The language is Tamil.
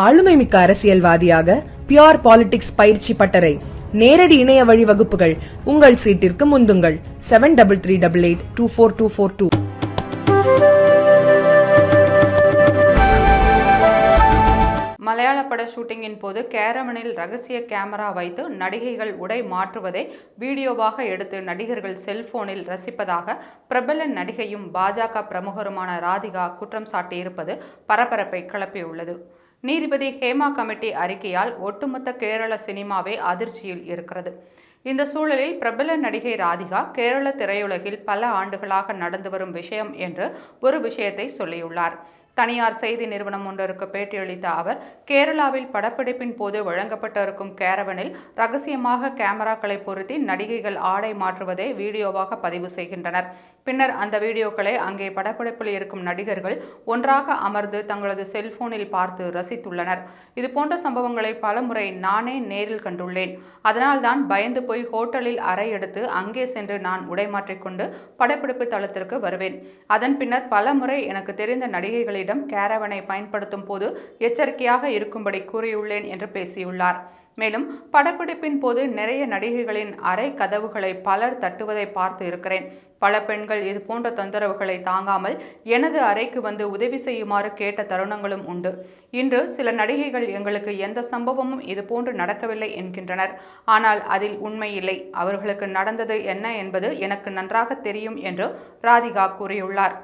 ஆளுமைமிக்க அரசியல்வாதியாக பியோர் பாலிடிக்ஸ் பயிற்சி பட்டறை, நேரடி இணைய வழி வகுப்புகள். உங்கள் சீட்டிற்கு முந்துங்கள். 7338824242. மலையாள பட ஷூட்டிங்கின் போது கேரவனில் ரகசிய கேமரா வைத்து நடிகைகள் உடை மாற்றுவதை வீடியோவாக எடுத்து நடிகர்கள் செல்போனில் ரசிப்பதாக பிரபல நடிகையும் பாஜக பிரமுகருமான ராதிகா குற்றம் சாட்டியிருப்பது பரபரப்பை கிளப்பியுள்ளது. நீதிபதி ஹேமா கமிட்டி அறிக்கையால் ஒட்டுமொத்த கேரள சினிமாவே அதிர்ச்சியில் இருக்கிறது. இந்த சூழலில் பிரபல நடிகை ராதிகா கேரள திரையுலகில் பல ஆண்டுகளாக நடந்து வரும் விஷயம் என்று ஒரு விஷயத்தை சொல்லியுள்ளார். தனியார் செய்தி நிறுவனம் ஒன்றிற்கு பேட்டியளித்த அவர், கேரளாவில் படப்பிடிப்பின் போது வழங்கப்பட்டிருக்கும் கேரவனில் ரகசியமாக கேமராக்களை பொருத்தி நடிகைகள் ஆடை மாற்றுவதை வீடியோவாக பதிவு செய்கின்றனர். பின்னர் அந்த வீடியோக்களை அங்கே படப்பிடிப்பில் இருக்கும் நடிகர்கள் ஒன்றாக அமர்ந்து தங்களது செல்போனில் பார்த்து ரசித்துள்ளனர். இதுபோன்ற சம்பவங்களை பலமுறை நானே நேரில் கண்டுள்ளேன். அதனால்தான் பயந்து போய் ஹோட்டலில் அறை எடுத்து அங்கே சென்று நான் உடை மாற்றிக்கொண்டு படப்பிடிப்பு தளத்திற்கு வருவேன். அதன் பின்னர் பலமுறை எனக்கு தெரிந்த நடிகைகளிடம் கேரவனை பயன்படுத்தும் போது எச்சரிக்கையாக இருக்கும்படி கூறியுள்ளேன் என்று பேசியுள்ளார். மேலும் படப்பிடிப்பின் போது நிறைய நடிகைகளின் அறை கதவுகளை பலர் தட்டுவதை பார்த்து இருக்கிறேன். பல பெண்கள் இது போன்ற தொந்தரவுகளை தாங்காமல் எனது அறைக்கு வந்து உதவி செய்யுமாறு கேட்ட தருணங்களும் உண்டு. இன்று சில நடிகைகள் எங்களுக்கு எந்த சம்பவமும் இது போன்று நடக்கவில்லை என்கின்றனர். ஆனால் அதில் உண்மை இல்லை. அவர்களுக்கு நடந்தது என்ன என்பது எனக்கு நன்றாக தெரியும் என்று ராதிகா கூறியுள்ளார்.